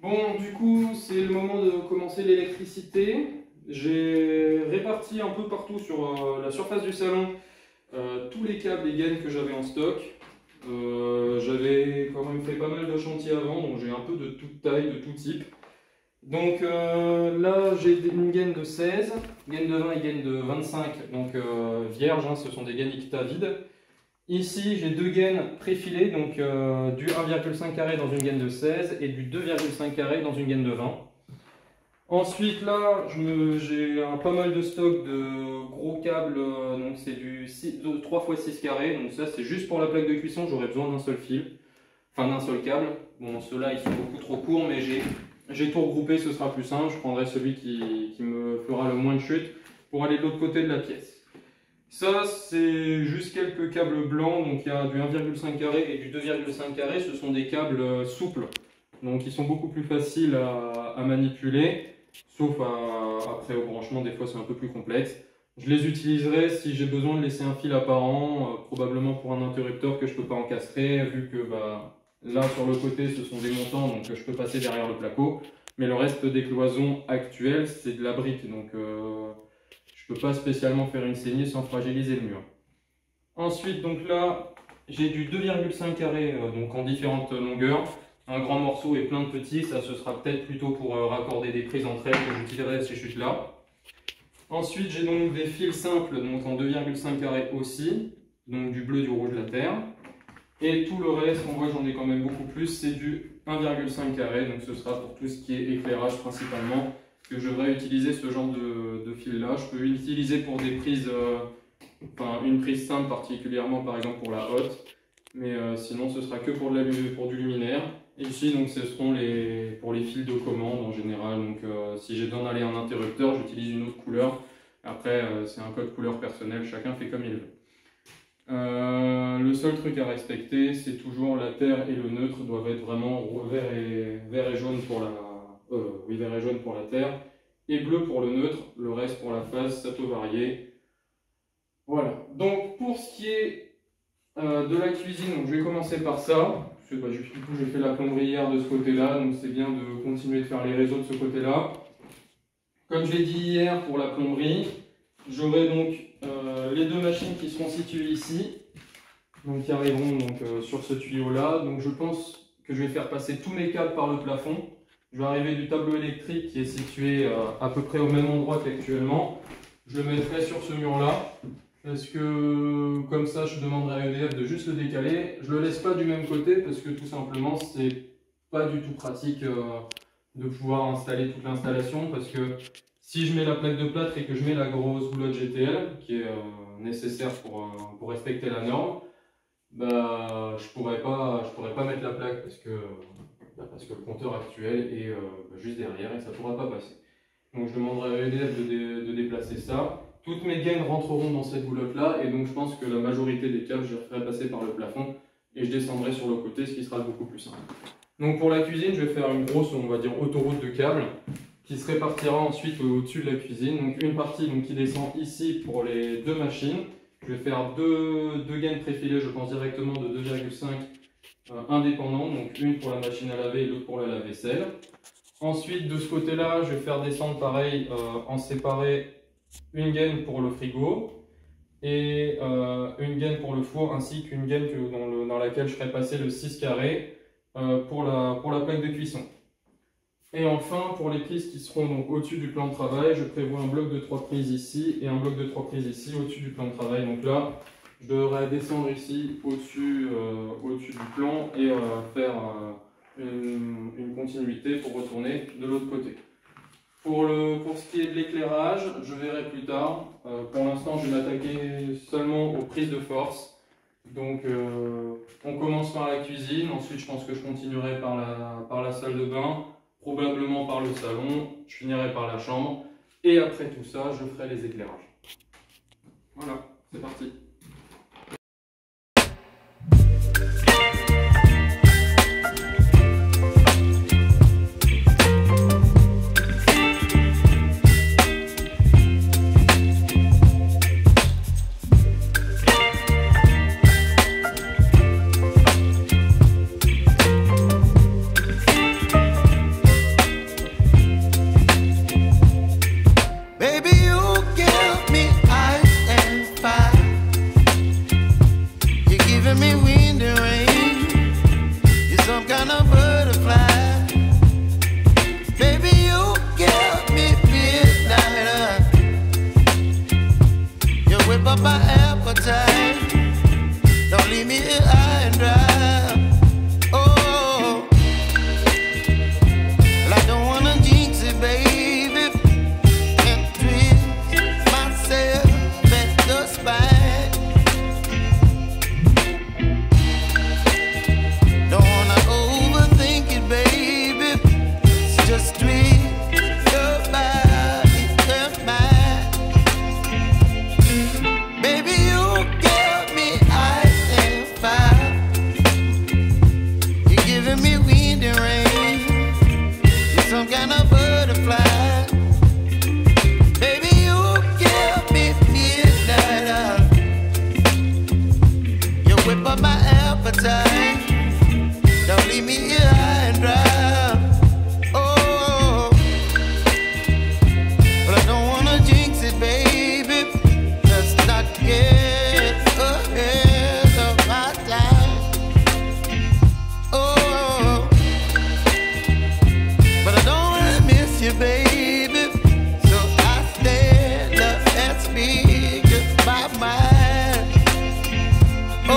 Bon, du coup, c'est le moment de commencer l'électricité. J'ai réparti un peu partout sur la surface du salon tous les câbles et gaines que j'avais en stock. J'avais quand même fait pas mal de chantiers avant, donc j'ai un peu de toute taille, de tout type. Donc là, j'ai une gaine de 16, gaine de 20 et gaine de 25, donc vierges, hein, ce sont des gaines ICTA vides. Ici, j'ai deux gaines préfilées, donc du 1,5 carré dans une gaine de 16 et du 2,5 carré dans une gaine de 20. Ensuite, là, j'ai pas mal de stock de gros câbles, donc c'est du 3 x 6 carré, donc ça c'est juste pour la plaque de cuisson, j'aurais besoin d'un seul fil, enfin d'un seul câble. Bon, ceux-là ils sont beaucoup trop courts, mais j'ai tout regroupé, ce sera plus simple, je prendrai celui qui me fera le moins de chute pour aller de l'autre côté de la pièce. Ça, c'est juste quelques câbles blancs, donc il y a du 1,5 carré et du 2,5 carré, ce sont des câbles souples, donc ils sont beaucoup plus faciles à manipuler, sauf après au branchement, des fois c'est un peu plus complexe. Je les utiliserai si j'ai besoin de laisser un fil apparent, probablement pour un interrupteur que je ne peux pas encastrer, vu que là sur le côté ce sont des montants, donc je peux passer derrière le placo, mais le reste des cloisons actuelles c'est de la brique, donc je ne peux pas spécialement faire une saignée sans fragiliser le mur. Ensuite, donc là, j'ai du 2,5 carré donc en différentes longueurs. Un grand morceau et plein de petits, ça ce sera peut-être plutôt pour raccorder des prises entre elles que j'utiliserai ces chutes-là. Ensuite, j'ai donc des fils simples donc en 2,5 carré aussi, donc du bleu, du rouge, de la terre. Et tout le reste, on voit que j'en ai quand même beaucoup plus, c'est du 1,5 carré, donc ce sera pour tout ce qui est éclairage principalement, que je devrais utiliser ce genre de fil là. Je peux l'utiliser pour des prises, une prise simple particulièrement par exemple pour la hotte, mais sinon ce sera que pour du luminaire. Et ici donc ce seront pour les fils de commande en général, donc si j'ai besoin d'aller en interrupteur, j'utilise une autre couleur. Après c'est un code couleur personnel, chacun fait comme il veut. Le seul truc à respecter, c'est toujours la terre et le neutre doivent être vraiment vert et jaune pour vert et jaune pour la terre et bleu pour le neutre. Le reste pour la face, ça peut varier. Voilà. Donc pour ce qui est de la cuisine, donc je vais commencer par ça. Du coup, j'ai fait la plomberie hier de ce côté-là, donc c'est bien de continuer de faire les réseaux de ce côté-là. Comme je l'ai dit hier pour la plomberie, j'aurai donc les deux machines qui seront situées ici, donc qui arriveront donc, sur ce tuyau-là. Donc je pense que je vais faire passer tous mes câbles par le plafond. Je vais arriver du tableau électrique qui est situé à peu près au même endroit qu'actuellement. Je le mettrai sur ce mur-là, parce que comme ça je demanderai à EDF de juste le décaler. Je le laisse pas du même côté parce que tout simplement c'est pas du tout pratique de pouvoir installer toute l'installation, parce que si je mets la plaque de plâtre et que je mets la grosse goulotte GTL qui est nécessaire pour respecter la norme, je pourrais pas mettre la plaque parce que le compteur actuel est juste derrière et ça ne pourra pas passer. Donc je demanderai à EDF de déplacer ça. Toutes mes gaines rentreront dans cette goulotte là, et donc je pense que la majorité des câbles je les ferai passer par le plafond et je descendrai sur le côté, ce qui sera beaucoup plus simple. Donc pour la cuisine, je vais faire une grosse, on va dire, autoroute de câbles qui se répartira ensuite au-dessus de la cuisine. Donc une partie qui descend ici pour les deux machines. Je vais faire deux gaines préfilées, je pense directement de 2,5 indépendants, donc une pour la machine à laver et l'autre pour la lave-vaisselle. Ensuite de ce côté-là, je vais faire descendre pareil en séparé une gaine pour le frigo et une gaine pour le four, ainsi qu'une gaine dans laquelle je ferai passer le 6 carré pour la plaque de cuisson. Et enfin, pour les prises qui seront donc au-dessus du plan de travail, je prévois un bloc de 3 prises ici et un bloc de 3 prises ici au-dessus du plan de travail. Donc là, je devrais descendre ici au-dessus du plan et faire une continuité pour retourner de l'autre côté. Pour ce qui est de l'éclairage, je verrai plus tard. Pour l'instant, je vais m'attaquer seulement aux prises de force. Donc on commence par la cuisine, ensuite je pense que je continuerai par la salle de bain, probablement par le salon, je finirai par la chambre, et après tout ça, je ferai les éclairages. Voilà, c'est parti. kind of butterfly. Baby, you give me midnight. You whip up my appetite. Don't leave me here high and dry. Oh, well, I don't wanna jinx it, baby, and twist myself at the spine. Don't wanna overthink it, baby. It's just twist your body and mine. Baby, you give me ice and fire. You're giving me wind and rain. You're some kind of butterfly. Baby, you give me midnight. You whip up my appetite. Don't leave me here high and dry. Oh, but I don't wanna jinx it, baby. Let's not get ahead of my time. Oh, but I don't wanna miss you, baby. So I stand up and speak my mind. Oh.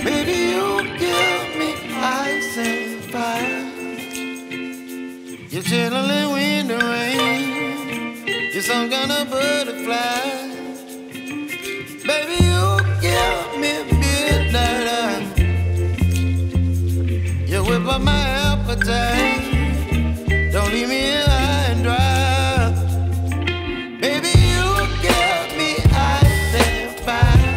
Baby, you give me ice and fire. You're chilling wind and rain. You're some kind of butterfly. Baby, you give me midnight. You whip up my appetite. Don't leave me here high and dry. Baby, you give me ice and fire.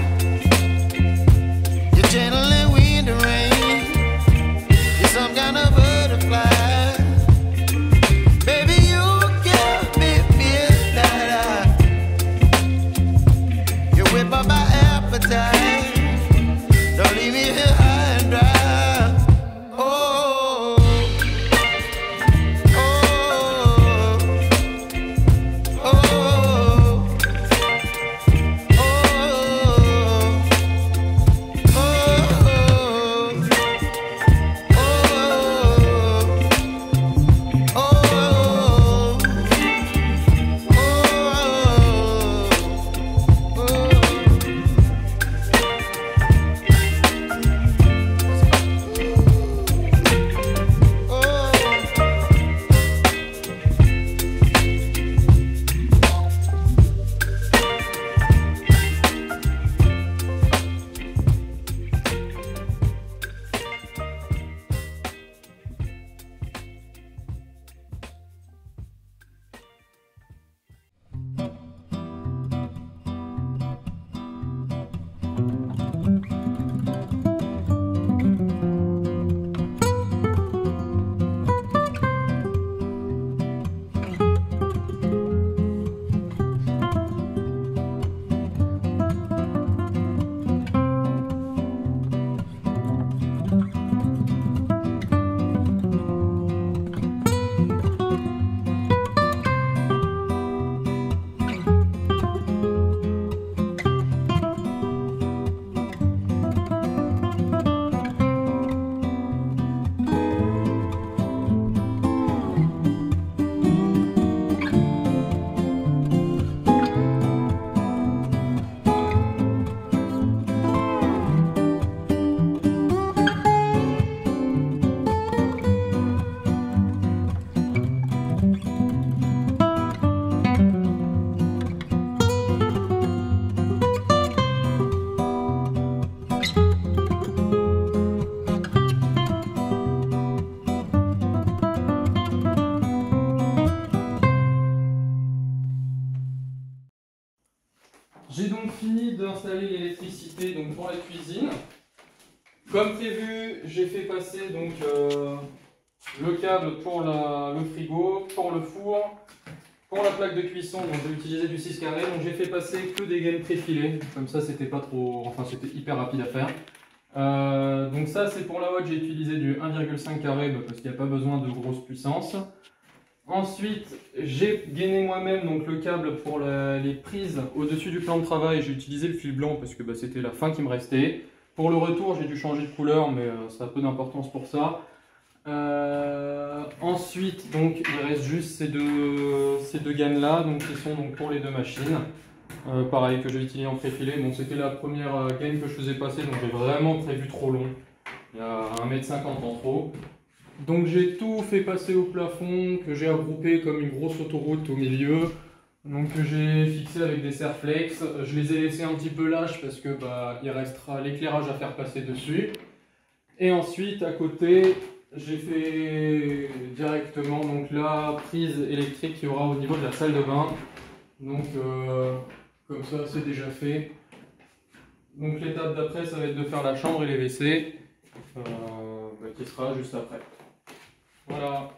You're channeling wind and rain. You're some kind of butterfly. Baby, you give me midnight. You whip up my appetite. Don't leave me here high and dry. Oh, oh, oh, oh, J'ai donc fini d'installer l'électricité donc pour la cuisine. Comme prévu, j'ai fait passer donc le câble pour le frigo, pour le four Pour la plaque de cuisson, donc j'ai utilisé du 6 carré, donc j'ai fait passer que des gaines préfilées, comme ça c'était pas trop, enfin c'était hyper rapide à faire. Donc ça c'est pour la watt, j'ai utilisé du 1,5 carré parce qu'il n'y a pas besoin de grosse puissance. Ensuite j'ai gainé moi-même donc le câble pour les prises au-dessus du plan de travail, j'ai utilisé le fil blanc parce que c'était la fin qui me restait. Pour le retour j'ai dû changer de couleur mais ça a peu d'importance pour ça. Ensuite donc il reste juste ces deux gaines là donc, qui sont donc pour les deux machines. Pareil que j'ai utilisé en préfilé, bon, c'était la première gaine que je faisais passer donc j'ai vraiment prévu trop long, il y a 1,50 m en trop. Donc j'ai tout fait passer au plafond que j'ai regroupé comme une grosse autoroute au milieu, donc que j'ai fixé avec des serflex. Je les ai laissés un petit peu lâches parce que il restera l'éclairage à faire passer dessus. Et ensuite à côté j'ai fait directement donc la prise électrique qu'il y aura au niveau de la salle de bain. Donc comme ça c'est déjà fait. Donc l'étape d'après ça va être de faire la chambre et les WC qui sera juste après. Voilà.